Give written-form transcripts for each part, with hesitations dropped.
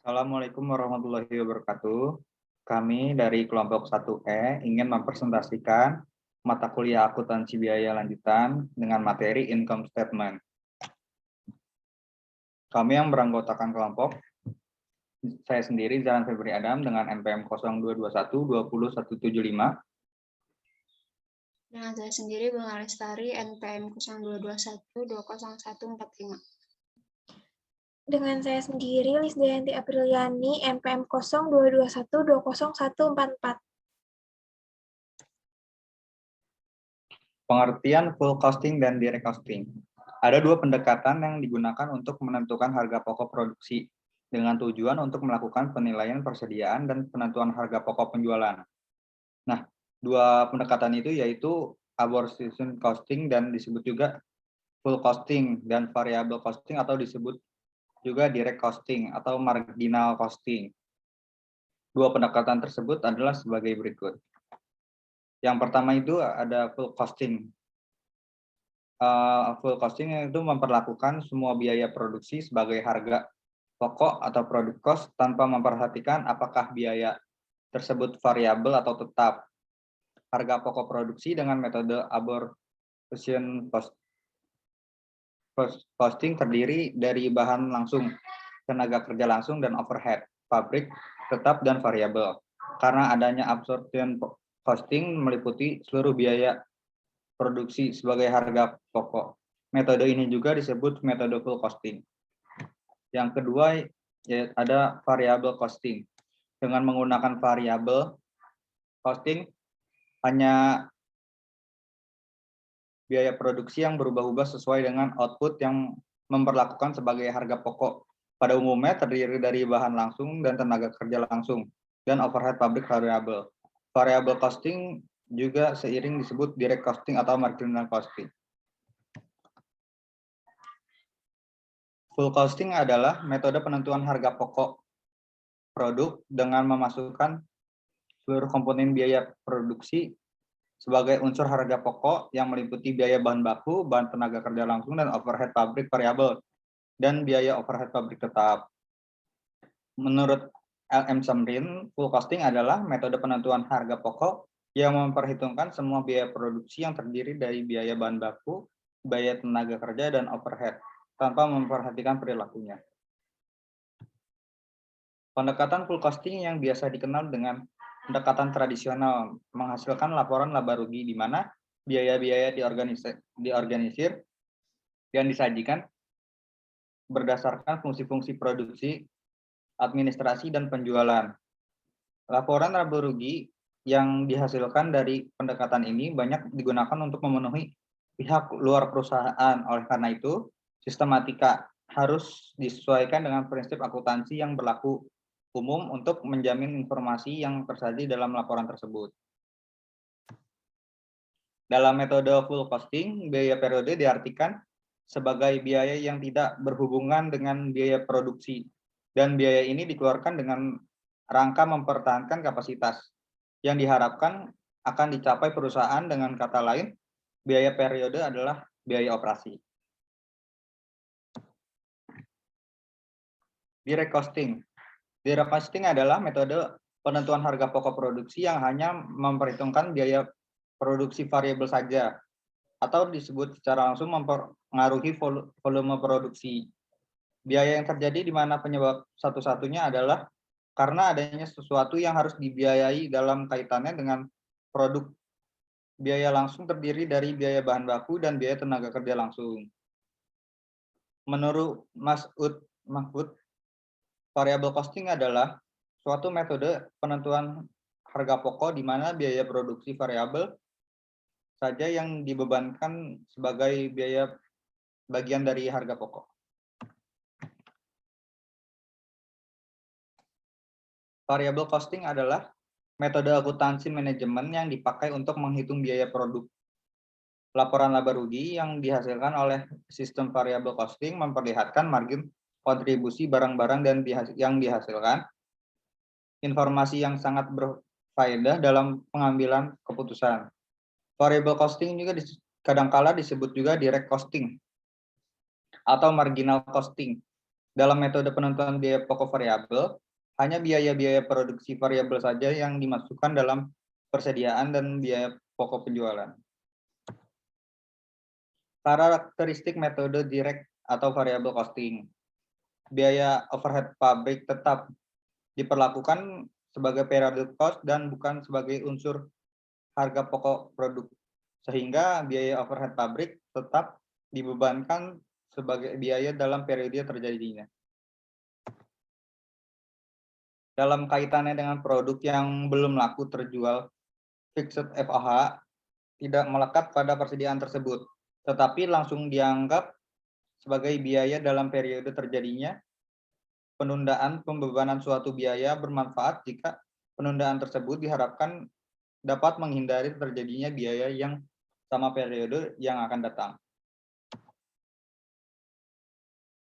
Assalamualaikum warahmatullahi wabarakatuh. Kami dari kelompok 1E ingin mempresentasikan mata kuliah akuntansi biaya lanjutan dengan materi income statement. Kami yang beranggotakan kelompok, saya sendiri Zalan Febri Adam dengan NPM 0221 20175. Dengan saya sendiri Bunga Lestari NPM 0221 20145. Dengan saya sendiri, Lisdayanti Apriliani, MPM 0221 20144. Pengertian full costing dan direct costing. Ada dua pendekatan yang digunakan untuk menentukan harga pokok produksi dengan tujuan untuk melakukan penilaian persediaan dan penentuan harga pokok penjualan. Nah, dua pendekatan itu yaitu absorption costing dan disebut juga full costing dan variable costing atau disebut juga direct costing atau marginal costing. Dua pendekatan tersebut adalah sebagai berikut. Yang pertama itu ada full costing. Full costing itu memperlakukan semua biaya produksi sebagai harga pokok atau produk cost tanpa memperhatikan apakah biaya tersebut variabel atau tetap. Harga pokok produksi dengan metode absorption costing terdiri dari bahan langsung, tenaga kerja langsung, dan overhead, pabrik, tetap, dan variabel. Karena adanya absorption costing meliputi seluruh biaya produksi sebagai harga pokok. Metode ini juga disebut metode full costing. Yang kedua, ada variable costing. Dengan menggunakan variable costing, hanya biaya produksi yang berubah-ubah sesuai dengan output yang memperlakukan sebagai harga pokok. Pada umumnya terdiri dari bahan langsung dan tenaga kerja langsung, dan overhead pabrik variabel. Variable costing juga seiring disebut direct costing atau marginal costing. Full costing adalah metode penentuan harga pokok produk dengan memasukkan seluruh komponen biaya produksi sebagai unsur harga pokok yang meliputi biaya bahan baku, bahan tenaga kerja langsung, dan overhead pabrik variabel, dan biaya overhead pabrik tetap. Menurut LM Samrin, full costing adalah metode penentuan harga pokok yang memperhitungkan semua biaya produksi yang terdiri dari biaya bahan baku, biaya tenaga kerja, dan overhead, tanpa memperhatikan perilakunya. Pendekatan full costing yang biasa dikenal dengan pendekatan tradisional menghasilkan laporan laba rugi di mana biaya-biaya diorganisir dan disajikan berdasarkan fungsi-fungsi produksi, administrasi, dan penjualan. Laporan laba rugi yang dihasilkan dari pendekatan ini banyak digunakan untuk memenuhi pihak luar perusahaan. Oleh karena itu, sistematika harus disesuaikan dengan prinsip akuntansi yang berlaku umum untuk menjamin informasi yang tersaji dalam laporan tersebut. Dalam metode full costing, biaya periode diartikan sebagai biaya yang tidak berhubungan dengan biaya produksi, dan biaya ini dikeluarkan dengan rangka mempertahankan kapasitas yang diharapkan akan dicapai perusahaan. Dengan kata lain, biaya periode adalah biaya operasi. Direct costing. Direct costing adalah metode penentuan harga pokok produksi yang hanya memperhitungkan biaya produksi variabel saja, atau disebut secara langsung mempengaruhi volume produksi. Biaya yang terjadi di mana penyebab satu-satunya adalah karena adanya sesuatu yang harus dibiayai dalam kaitannya dengan produk. Biaya langsung terdiri dari biaya bahan baku dan biaya tenaga kerja langsung. Menurut Mahfud, variable costing adalah suatu metode penentuan harga pokok di mana biaya produksi variabel saja yang dibebankan sebagai biaya bagian dari harga pokok. Variable costing adalah metode akuntansi manajemen yang dipakai untuk menghitung biaya produk. Laporan laba rugi yang dihasilkan oleh sistem variable costing memperlihatkan margin kontribusi barang-barang yang dihasilkan, informasi yang sangat berfaedah dalam pengambilan keputusan. Variable costing juga kadangkala disebut juga direct costing atau marginal costing. Dalam metode penentuan biaya pokok variabel, hanya biaya-biaya produksi variabel saja yang dimasukkan dalam persediaan dan biaya pokok penjualan. Karakteristik metode direct atau variable costing. Biaya overhead pabrik tetap diperlakukan sebagai periodic cost dan bukan sebagai unsur harga pokok produk, sehingga biaya overhead pabrik tetap dibebankan sebagai biaya dalam periode terjadinya. Dalam kaitannya dengan produk yang belum laku terjual, fixed FOH tidak melekat pada persediaan tersebut, tetapi langsung dianggap sebagai biaya dalam periode terjadinya. Penundaan pembebanan suatu biaya bermanfaat jika penundaan tersebut diharapkan dapat menghindari terjadinya biaya yang sama periode yang akan datang.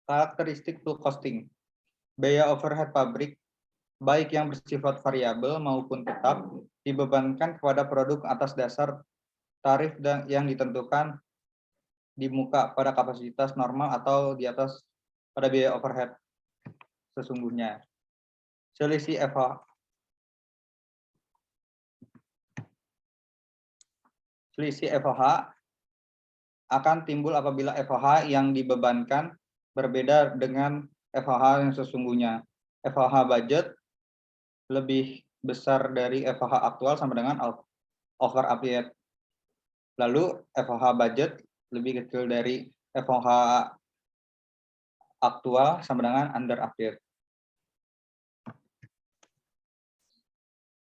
Karakteristik full costing. Biaya overhead pabrik, baik yang bersifat variabel maupun tetap, dibebankan kepada produk atas dasar tarif yang ditentukan di muka pada kapasitas normal atau di atas pada biaya overhead sesungguhnya. Selisih FOH akan timbul apabila FOH yang dibebankan berbeda dengan FOH yang sesungguhnya. FOH budget lebih besar dari FOH aktual sama dengan over update. Lalu FOH budget lebih kecil dari FOH aktual sama dengan under update.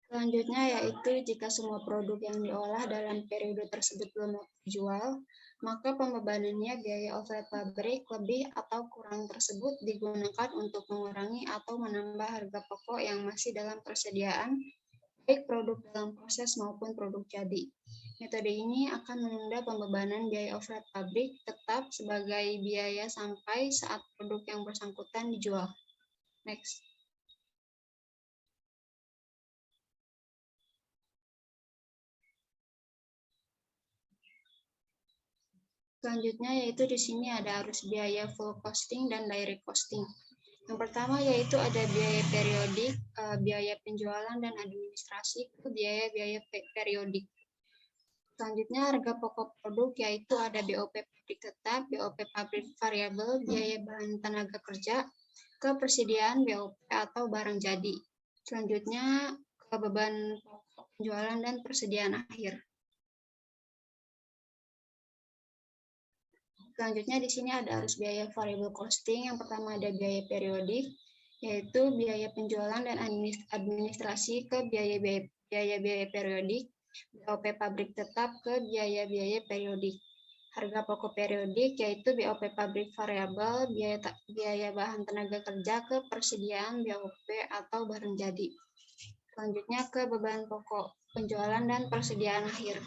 Selanjutnya yaitu jika semua produk yang diolah dalam periode tersebut belum dijual, maka pembebanannya biaya overhead pabrik lebih atau kurang tersebut digunakan untuk mengurangi atau menambah harga pokok yang masih dalam persediaan, baik produk dalam proses maupun produk jadi. Metode ini akan menunda pembebanan biaya overhead pabrik tetap sebagai biaya sampai saat produk yang bersangkutan dijual. Next. Selanjutnya yaitu di sini ada arus biaya full costing dan direct costing. Yang pertama yaitu ada biaya periodik, biaya penjualan dan administrasi ke biaya-biaya periodik. Selanjutnya harga pokok produk yaitu ada BOP pabrik tetap, BOP pabrik variabel, biaya bahan tenaga kerja, ke persediaan BOP atau barang jadi. Selanjutnya ke beban pokok penjualan dan persediaan akhir. Selanjutnya di sini ada arus biaya variable costing. Yang pertama ada biaya periodik, yaitu biaya penjualan dan administrasi ke biaya-biaya periodik, BOP pabrik tetap ke biaya-biaya periodik. Harga pokok periodik yaitu BOP pabrik variabel, biaya bahan tenaga kerja ke persediaan BOP atau barang jadi. Selanjutnya ke beban pokok penjualan dan persediaan akhir.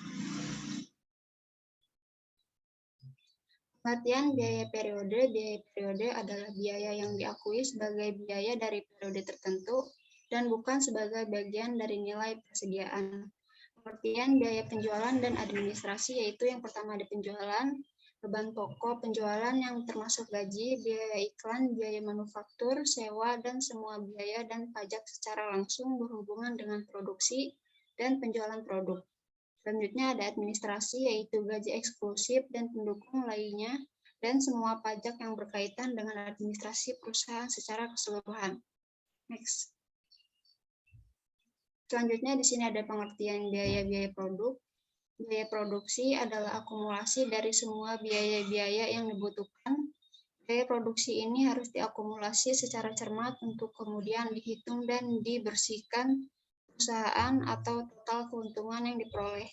Pengertian biaya periode adalah biaya yang diakui sebagai biaya dari periode tertentu dan bukan sebagai bagian dari nilai persediaan. Pengertian biaya penjualan dan administrasi yaitu yang pertama ada penjualan, beban pokok penjualan yang termasuk gaji, biaya iklan, biaya manufaktur, sewa, dan semua biaya dan pajak secara langsung berhubungan dengan produksi dan penjualan produk. Selanjutnya ada administrasi, yaitu gaji eksklusif dan pendukung lainnya, dan semua pajak yang berkaitan dengan administrasi perusahaan secara keseluruhan. Next. Selanjutnya di sini ada pengertian biaya-biaya produk. Biaya produksi adalah akumulasi dari semua biaya-biaya yang dibutuhkan. Biaya produksi ini harus diakumulasi secara cermat untuk kemudian dihitung dan dibersihkan perusahaan atau total keuntungan yang diperoleh.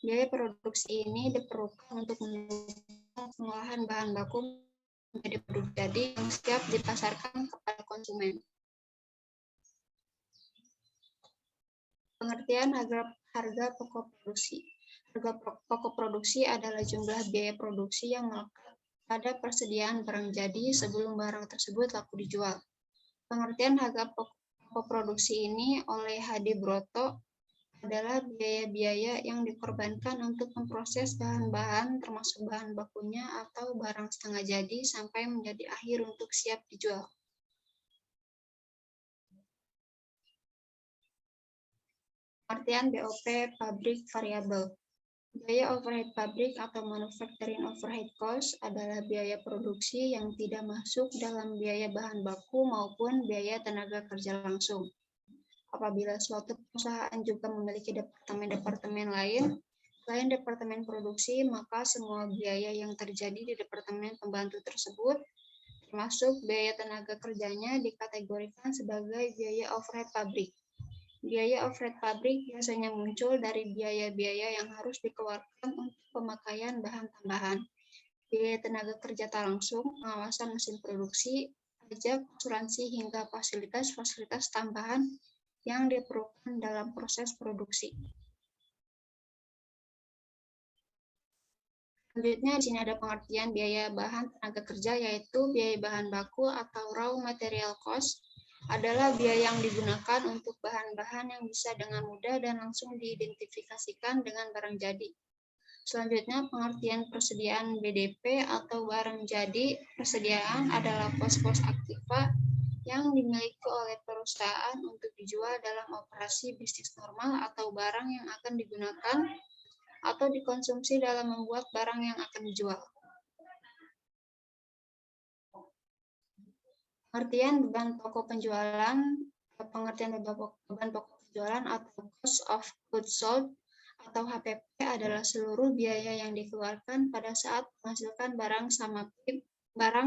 Biaya produksi ini diperlukan untuk mendukung pengolahan bahan baku menjadi produk jadi yang siap dipasarkan kepada konsumen. Pengertian harga pokok produksi. Harga pokok produksi adalah jumlah biaya produksi yang melekat pada persediaan barang jadi sebelum barang tersebut laku dijual. Pengertian harga pokok produksi ini oleh Hadi Broto adalah biaya-biaya yang dikorbankan untuk memproses bahan-bahan termasuk bahan bakunya atau barang setengah jadi sampai menjadi akhir untuk siap dijual. Pengertian BOP pabrik variabel. Biaya overhead pabrik atau manufacturing overhead cost adalah biaya produksi yang tidak masuk dalam biaya bahan baku maupun biaya tenaga kerja langsung. Apabila suatu perusahaan juga memiliki departemen-departemen lain, selain departemen produksi, maka semua biaya yang terjadi di departemen pembantu tersebut, termasuk biaya tenaga kerjanya, dikategorikan sebagai biaya overhead pabrik. Biaya overhead pabrik biasanya muncul dari biaya-biaya yang harus dikeluarkan untuk pemakaian bahan tambahan, biaya tenaga kerja tak langsung, pengawasan mesin produksi, pajak, asuransi, hingga fasilitas-fasilitas tambahan yang diperlukan dalam proses produksi. Selanjutnya di sini ada pengertian biaya bahan tenaga kerja, yaitu biaya bahan baku atau raw material cost adalah biaya yang digunakan untuk bahan-bahan yang bisa dengan mudah dan langsung diidentifikasikan dengan barang jadi. Selanjutnya pengertian persediaan BDP atau barang jadi. Persediaan adalah pos-pos aktiva yang dimiliki oleh perusahaan untuk dijual dalam operasi bisnis normal atau barang yang akan digunakan atau dikonsumsi dalam membuat barang yang akan dijual. Pengertian beban pokok penjualan, pengertian beban pokok penjualan atau cost of goods sold atau HPP adalah seluruh biaya yang dikeluarkan pada saat menghasilkan barang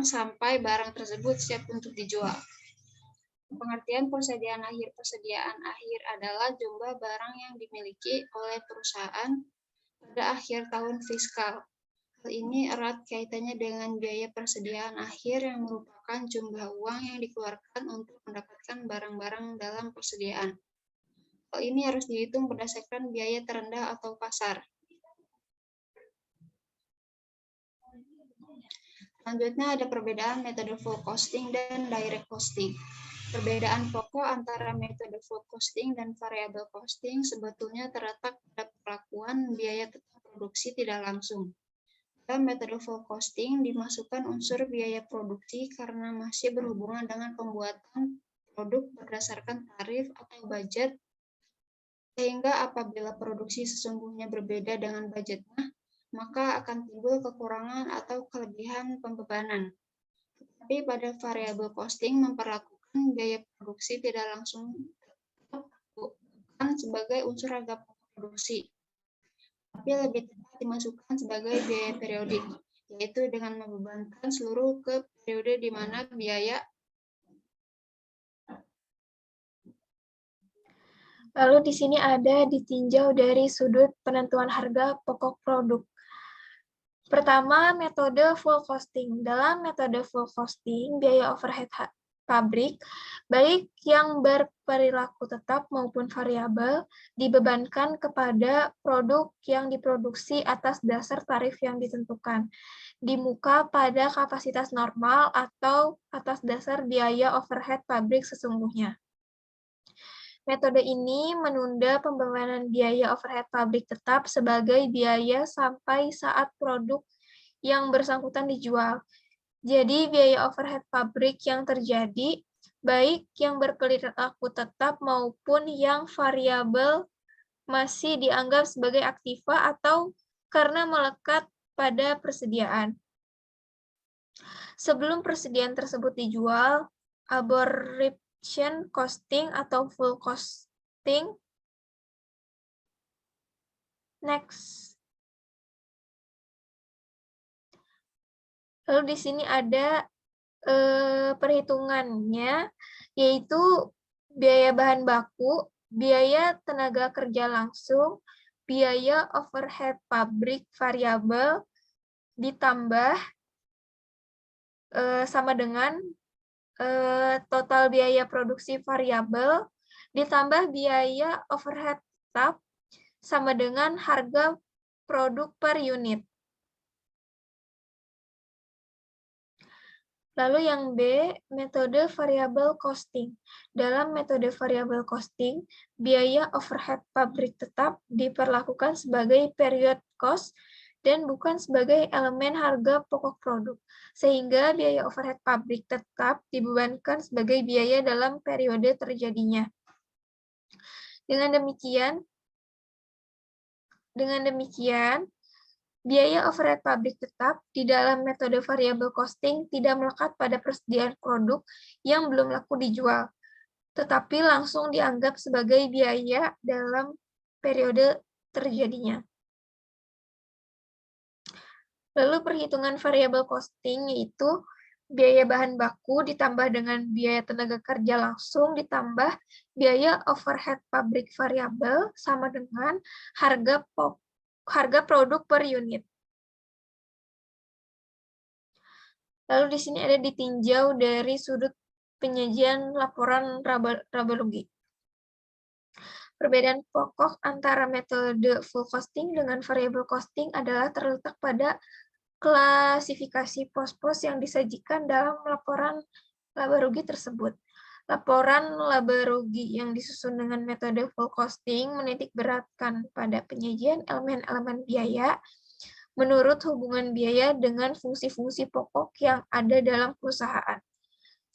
sampai barang tersebut siap untuk dijual. Pengertian persediaan akhir adalah jumlah barang yang dimiliki oleh perusahaan pada akhir tahun fiskal. Hal ini erat kaitannya dengan biaya persediaan akhir yang merupakan jumlah uang yang dikeluarkan untuk mendapatkan barang-barang dalam persediaan. Hal ini harus dihitung berdasarkan biaya terendah atau pasar. Selanjutnya ada perbedaan metode full costing dan direct costing. Perbedaan pokok antara metode full costing dan variable costing sebetulnya terletak pada perlakuan biaya tetap produksi tidak langsung. Dalam metode full costing dimasukkan unsur biaya produksi karena masih berhubungan dengan pembuatan produk berdasarkan tarif atau budget, sehingga apabila produksi sesungguhnya berbeda dengan budgetnya, maka akan timbul kekurangan atau kelebihan pembebanan. Tetapi pada variable costing memperlakukan biaya produksi tidak langsung bukan sebagai unsur harga produksi, tapi lebih tepat dimasukkan sebagai biaya periodik, yaitu dengan membebankan seluruh ke periode di mana biaya. Lalu di sini ada ditinjau dari sudut penentuan harga pokok produk. Pertama, metode full costing. Dalam metode full costing, biaya overhead pabrik, baik yang berperilaku tetap maupun variabel, dibebankan kepada produk yang diproduksi atas dasar tarif yang ditentukan di muka pada kapasitas normal atau atas dasar biaya overhead pabrik sesungguhnya. Metode ini menunda pembebanan biaya overhead pabrik tetap sebagai biaya sampai saat produk yang bersangkutan dijual. Jadi, biaya overhead pabrik yang terjadi, baik yang berperilaku tetap maupun yang variabel, masih dianggap sebagai aktiva atau karena melekat pada persediaan. Sebelum persediaan tersebut dijual, absorption costing atau full costing. Next. Lalu di sini ada perhitungannya, yaitu biaya bahan baku, biaya tenaga kerja langsung, biaya overhead pabrik variabel, ditambah sama dengan total biaya produksi variabel, ditambah biaya overhead tetap, sama dengan harga produk per unit. Lalu yang B, metode variable costing. Dalam metode variable costing, biaya overhead pabrik tetap diperlakukan sebagai period cost dan bukan sebagai elemen harga pokok produk, sehingga biaya overhead pabrik tetap dibebankan sebagai biaya dalam periode terjadinya. Dengan demikian, biaya overhead pabrik tetap di dalam metode variable costing tidak melekat pada persediaan produk yang belum laku dijual, tetapi langsung dianggap sebagai biaya dalam periode terjadinya. Lalu perhitungan variable costing yaitu biaya bahan baku ditambah dengan biaya tenaga kerja langsung ditambah biaya overhead pabrik variabel sama dengan harga produk per unit. Lalu di sini ada ditinjau dari sudut penyajian laporan laba rugi. Perbedaan pokok antara metode full costing dengan variable costing adalah terletak pada klasifikasi pos-pos yang disajikan dalam laporan laba rugi tersebut. Laporan laba rugi yang disusun dengan metode full costing menitikberatkan pada penyajian elemen-elemen biaya menurut hubungan biaya dengan fungsi-fungsi pokok yang ada dalam perusahaan.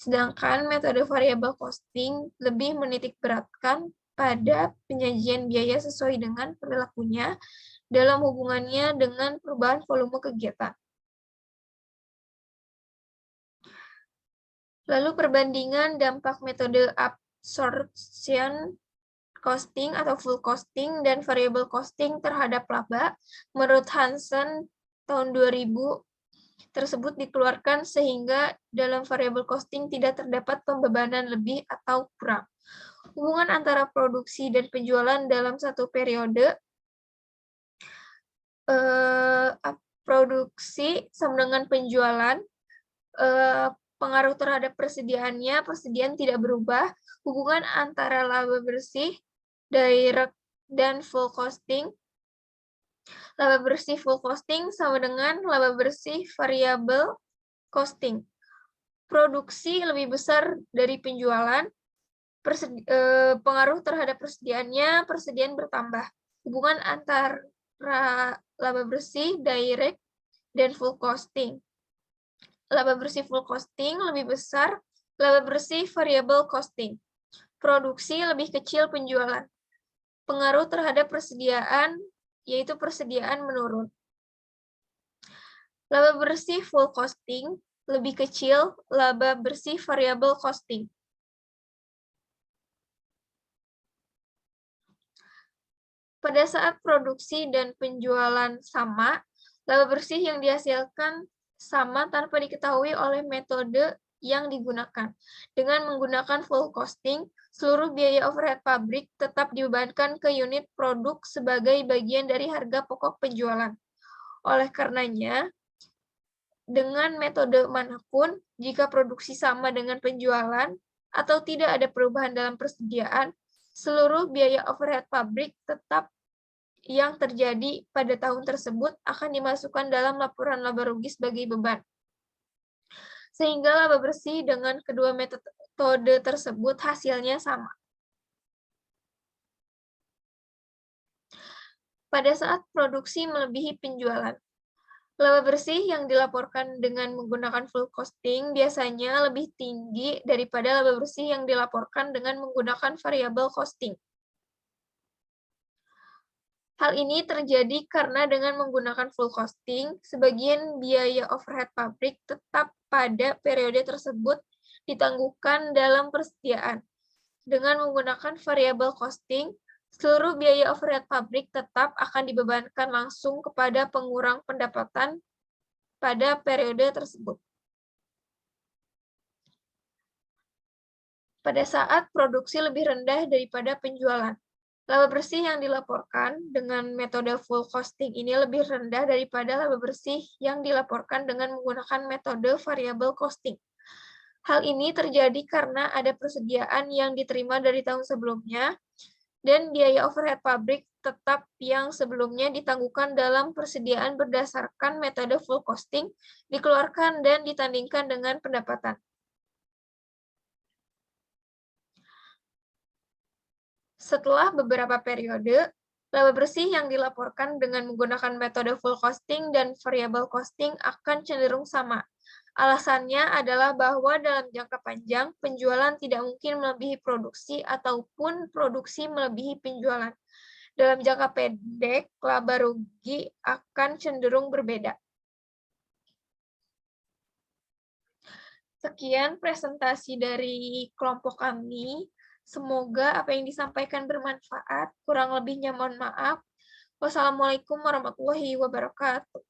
Sedangkan metode variable costing lebih menitikberatkan pada penyajian biaya sesuai dengan perilakunya dalam hubungannya dengan perubahan volume kegiatan. Lalu perbandingan dampak metode absorption costing atau full costing dan variable costing terhadap laba menurut Hansen tahun 2000 tersebut dikeluarkan sehingga dalam variable costing tidak terdapat pembebanan lebih atau kurang. Hubungan antara produksi dan penjualan dalam satu periode produksi sama dengan penjualan pengaruh terhadap persediaannya, persediaan tidak berubah, hubungan antara laba bersih direct dan full costing. Laba bersih full costing sama dengan laba bersih variable costing. Produksi lebih besar dari penjualan, pengaruh terhadap persediaannya, persediaan bertambah. Hubungan antara laba bersih direct dan full costing. Laba bersih full costing lebih besar, laba bersih variable costing. Produksi lebih kecil penjualan. Pengaruh terhadap persediaan, yaitu persediaan menurun. Laba bersih full costing lebih kecil, laba bersih variable costing. Pada saat produksi dan penjualan sama, laba bersih yang dihasilkan sama tanpa diketahui oleh metode yang digunakan. Dengan menggunakan full costing, seluruh biaya overhead pabrik tetap dibebankan ke unit produk sebagai bagian dari harga pokok penjualan. Oleh karenanya, dengan metode manapun, jika produksi sama dengan penjualan atau tidak ada perubahan dalam persediaan, seluruh biaya overhead pabrik tetap yang terjadi pada tahun tersebut akan dimasukkan dalam laporan laba rugi sebagai beban. Sehingga laba bersih dengan kedua metode tersebut hasilnya sama. Pada saat produksi melebihi penjualan, laba bersih yang dilaporkan dengan menggunakan full costing biasanya lebih tinggi daripada laba bersih yang dilaporkan dengan menggunakan variable costing. Hal ini terjadi karena dengan menggunakan full costing, sebagian biaya overhead pabrik tetap pada periode tersebut ditangguhkan dalam persediaan. Dengan menggunakan variable costing, seluruh biaya overhead pabrik tetap akan dibebankan langsung kepada pengurang pendapatan pada periode tersebut. Pada saat produksi lebih rendah daripada penjualan, laba bersih yang dilaporkan dengan metode full costing ini lebih rendah daripada laba bersih yang dilaporkan dengan menggunakan metode variable costing. Hal ini terjadi karena ada persediaan yang diterima dari tahun sebelumnya dan biaya overhead pabrik tetap yang sebelumnya ditangguhkan dalam persediaan berdasarkan metode full costing dikeluarkan dan ditandingkan dengan pendapatan. Setelah beberapa periode, laba bersih yang dilaporkan dengan menggunakan metode full costing dan variable costing akan cenderung sama. Alasannya adalah bahwa dalam jangka panjang, penjualan tidak mungkin melebihi produksi ataupun produksi melebihi penjualan. Dalam jangka pendek, laba rugi akan cenderung berbeda. Sekian presentasi dari kelompok kami. Semoga apa yang disampaikan bermanfaat. Kurang lebihnya mohon maaf. Wassalamualaikum warahmatullahi wabarakatuh.